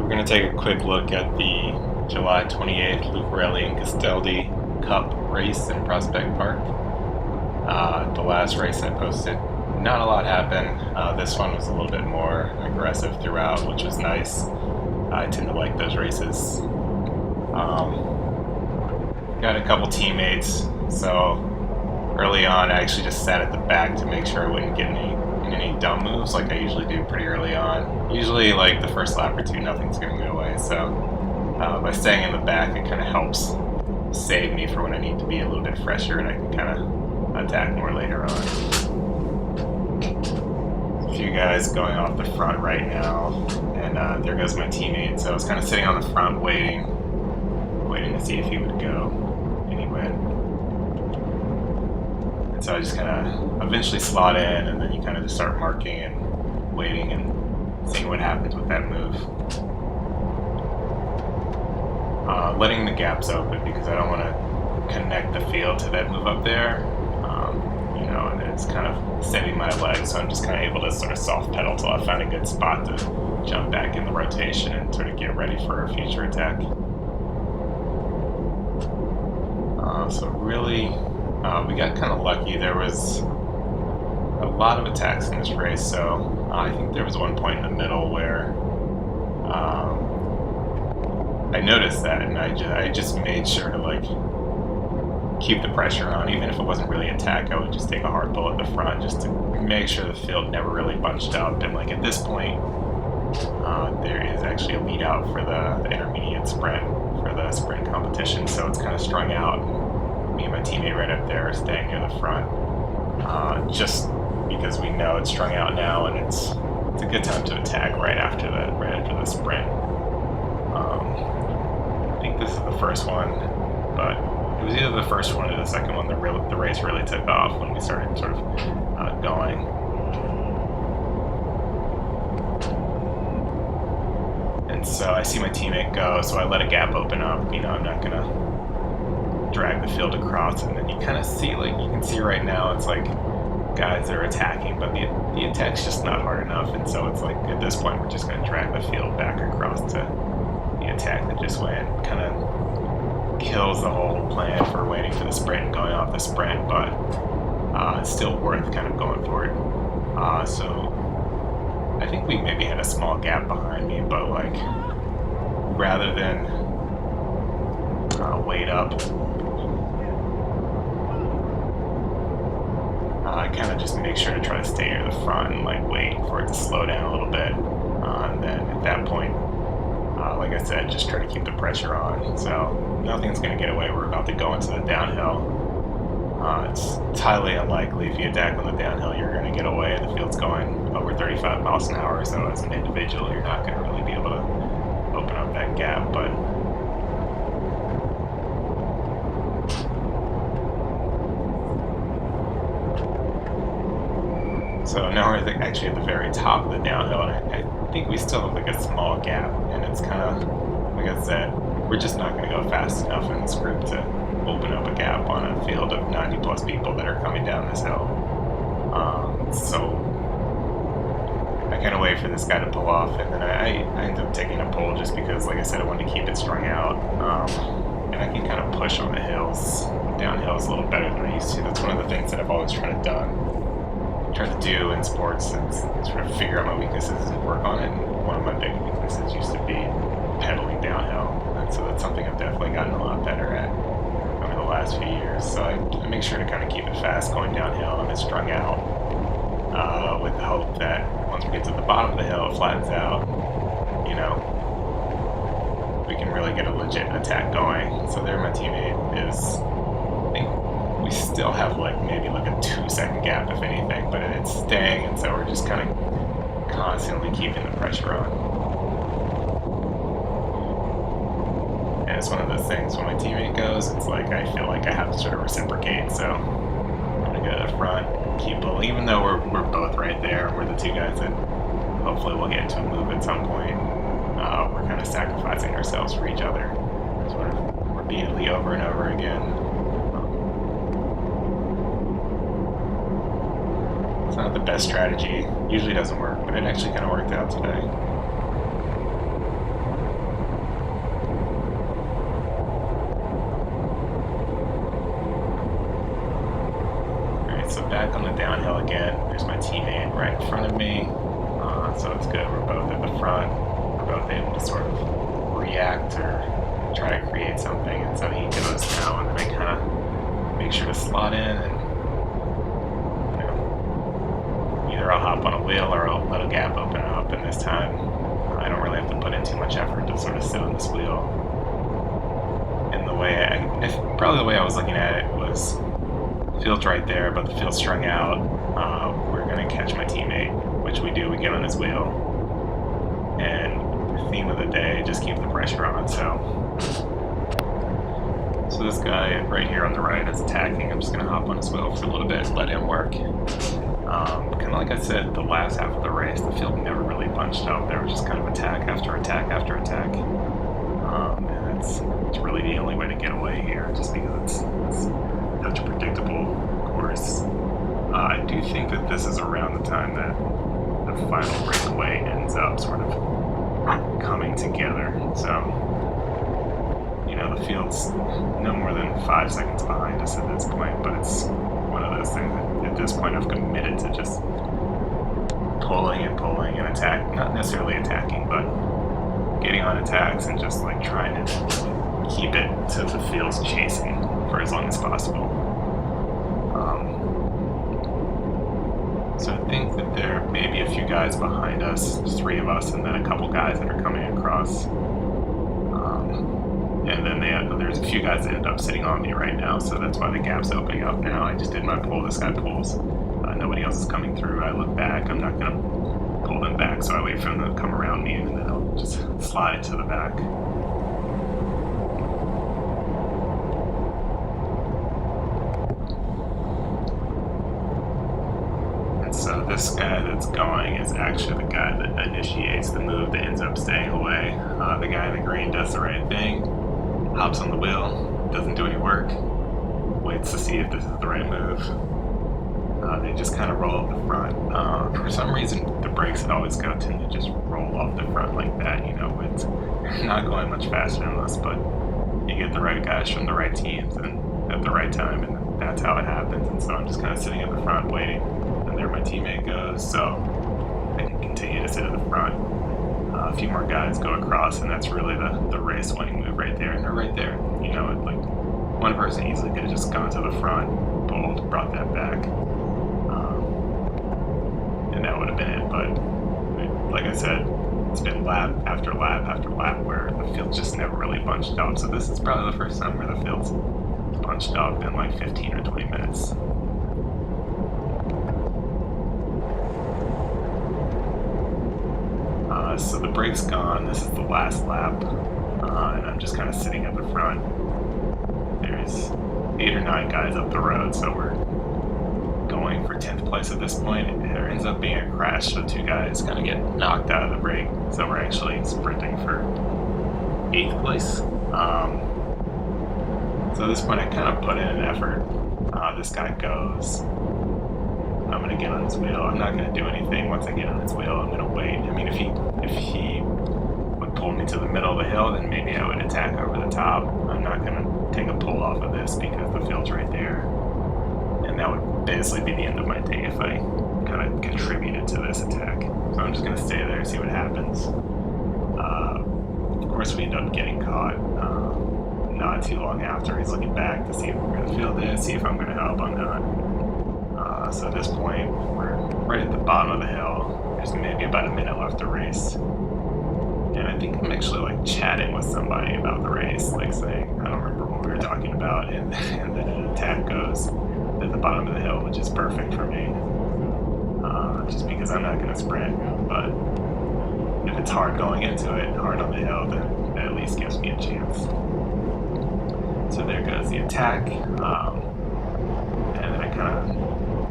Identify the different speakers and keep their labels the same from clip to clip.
Speaker 1: We're going to take a quick look at the July 28th Lucarelli and Castaldi Cup race in Prospect Park. The last race I posted, not a lot happened. This one was a little bit more aggressive throughout, which was nice. I tend to like those races. Got a couple teammates, so early on I actually just sat at the back to make sure I wouldn't get any dumb moves like I usually do pretty early on. Usually like the first lap or two nothing's going to go away, so by staying in the back it kind of helps save me for when I need to be a little bit fresher and I can kind of attack more later on. A few guys going off the front right now, and there goes my teammate, so I was kind of sitting on the front waiting to see if he would go, and he went. So I just kind of eventually slot in, and then you kind of just start marking and waiting and seeing what happens with that move. Letting the gaps open because I don't want to connect the field to that move up there. And it's kind of saving my legs, so I'm just kind of able to sort of soft pedal till I find a good spot to jump back in the rotation and sort of get ready for a future attack. So really, we got kind of lucky. There was a lot of attacks in this race, so I think there was one point in the middle where I noticed that, and I just made sure to keep the pressure on. Even if it wasn't really attack, I would just take a hard pull at the front just to make sure the field never really bunched up. And at this point, there is actually a lead out for the intermediate sprint for the sprint competition, so it's kind of strung out. Me and my teammate right up there are staying near the front, just because we know it's strung out now, and it's a good time to attack right after the sprint. I think this is the first one, but it was either the first one or the second one. The race really took off when we started sort of going. And so I see my teammate go, so I let a gap open up. I'm not gonna drag the field across, and then you kind of see, you can see right now, it's like guys that are attacking, but the attack's just not hard enough, and so it's at this point we're just gonna drag the field back across to the attack that just went. Kind of kills the whole plan for waiting for the sprint and going off the sprint, but it's still worth kind of going for it. So I think we maybe had a small gap behind me, but rather than wait up, I kind of just make sure to try to stay near the front and wait for it to slow down a little bit, and then at that point, like I said, just try to keep the pressure on. So nothing's going to get away. We're about to go into the downhill. It's highly unlikely if you attack on the downhill you're going to get away. The field's going over 35 miles an hour, so as an individual you're not going to really be able to open up that gap. But so now we're actually at the very top of the downhill, and I think we still have a small gap, and it's kind of, like I said, we're just not going to go fast enough in this group to open up a gap on a field of 90 plus people that are coming down this hill. So I kind of wait for this guy to pull off, and then I end up taking a pull just because, like I said, I wanted to keep it strung out, and I can kind of push on the hills. Downhill is a little better than I used to. That's one of the things that I've always tried to do in sports, and sort of figure out my weaknesses and work on it. And one of my big weaknesses used to be pedaling downhill, and so that's something I've definitely gotten a lot better at over the last few years. So I make sure to kind of keep it fast going downhill and it's strung out, with the hope that once we get to the bottom of the hill, it flattens out, we can really get a legit attack going. So there my teammate is. I think we still have maybe a 2-second gap if anything, but it's staying, and so we're just kind of constantly keeping the pressure on. And it's one of those things when my teammate goes, it's I feel like I have to sort of reciprocate, so I'm gonna go to the front, keep pulling, even though we're both right there. We're the two guys that hopefully we'll get into a move at some point. We're kind of sacrificing ourselves for each other, sort of repeatedly over and over again. It's not the best strategy, usually doesn't work, but it actually kind of worked out today. downhill again. There's my teammate right in front of me. So it's good. We're both at the front. We're both able to sort of react or try to create something. And so he goes now, and then I kind of make sure to slot in, and either I'll hop on a wheel or I'll let a gap open up. And this time, I don't really have to put in too much effort to sort of sit on this wheel. And the way probably the way I was looking at it was, the field's right there, but the field's strung out. We're going to catch my teammate, which we do. We get on his wheel, and the theme of the day, just keep the pressure on. So this guy right here on the right is attacking. I'm just going to hop on his wheel for a little bit, let him work. Kind of like I said, the last half of the race, the field never really bunched up. There was just kind of attack after attack after attack. And it's really the only way to get away here, just because it's such a predictable course. I do think that this is around the time that the final breakaway ends up sort of coming together. So, the field's no more than 5 seconds behind us at this point, but it's one of those things that at this point I've committed to just pulling and attack, not necessarily attacking, but getting on attacks and just like trying to keep it so the field's chasing for as long as possible. So I think that there may be a few guys behind us, 3 of us, and then a couple guys that are coming across. And then there's a few guys that end up sitting on me right now, so that's why the gap's opening up now. I just did my pull, this guy pulls. Nobody else is coming through. I look back, I'm not going to pull them back, so I wait for them to come around me, and then I'll just slide to the back. So this guy that's going is actually the guy that initiates the move that ends up staying away. The guy in the green does the right thing, hops on the wheel, doesn't do any work, waits to see if this is the right move. They just kind of roll up the front. For some reason, the brakes at always tend to just roll off the front like that. It's not going much faster than this, but you get the right guys from the right teams and at the right time, and that's how it happens. And so I'm just kind of sitting at the front waiting. There my teammate goes, so I can continue to sit at the front. A few more guys go across, and that's really the race winning move right there, and they're right there. Like one person easily could have just gone to the front, pulled, brought that back, and that would have been it. But like I said, it's been lap after lap after lap where the field's just never really bunched up. So this is probably the first time where the field's bunched up in like 15 or 20 minutes. So the brake's gone. This is the last lap, and I'm just kind of sitting at the front. There's 8 or 9 guys up the road, so we're going for 10th place at this point. There ends up being a crash, so 2 guys kind of get knocked out of the brake, so we're actually sprinting for 8th place. So at this point I kind of put in an effort. This guy goes. I'm going to get on his wheel. I'm not going to do anything once I get on his wheel. I'm going to wait. I mean, if he would pull me to the middle of the hill, then maybe I would attack over the top. I'm not going to take a pull off of this because the field's right there. And that would basically be the end of my day if I kind of contributed to this attack. So I'm just going to stay there, see what happens. Of course, we end up getting caught not too long after. He's looking back to see where the field is, see if I'm going to help. I'm not. So at this point, we're right at the bottom of the hill. There's maybe about a minute left to race. And I think I'm actually like chatting with somebody about the race, like saying, I don't remember what we were talking about. And then an attack goes at the bottom of the hill, which is perfect for me. Just because I'm not going to sprint. But if it's hard going into it, hard on the hill, then that at least gives me a chance. So there goes the attack. And then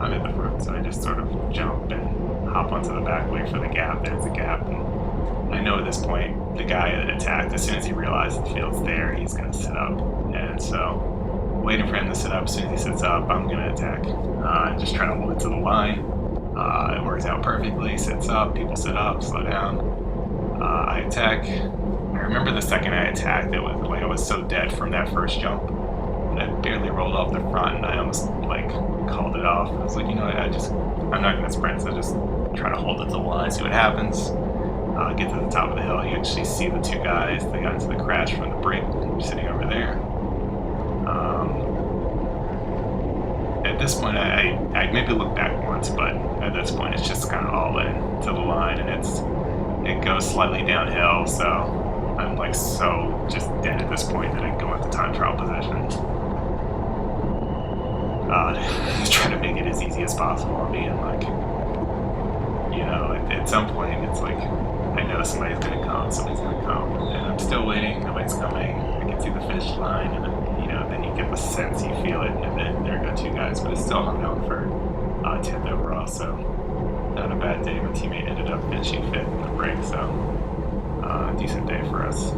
Speaker 1: I'm at the front, so I just sort of jump and hop onto the back, wait for the gap. There's a gap, and I know at this point the guy that attacked, as soon as he realizes the field's there, he's going to sit up. And so, waiting for him to sit up, as soon as he sits up, I'm going to attack. Just try to hold it to the line. It works out perfectly. Sits up, people sit up, slow down. I attack. I remember the second I attacked, it was like I was so dead from that first jump that I barely rolled off the front, and I almost like called it off. I was like, you know what, I'm not going to sprint, so just try to hold it to the line, see what happens. Get to the top of the hill, you actually see the two guys. They got into the crash from the brake, sitting over there. At this point, I maybe look back once, but at this point, it's just kind of all in to the line, and it goes slightly downhill, so I'm like so just dead at this point that I go into time trial position. Just trying to make it as easy as possible on me, and like, you know, at some point, it's like, I know somebody's gonna come, and I'm still waiting, nobody's coming. I can see the finish line, and then, you know, then you get the sense, you feel it, and then there go two guys, but it's still hung out for 10th overall, so not a bad day. My teammate ended up finishing 5th in the break, so decent day for us.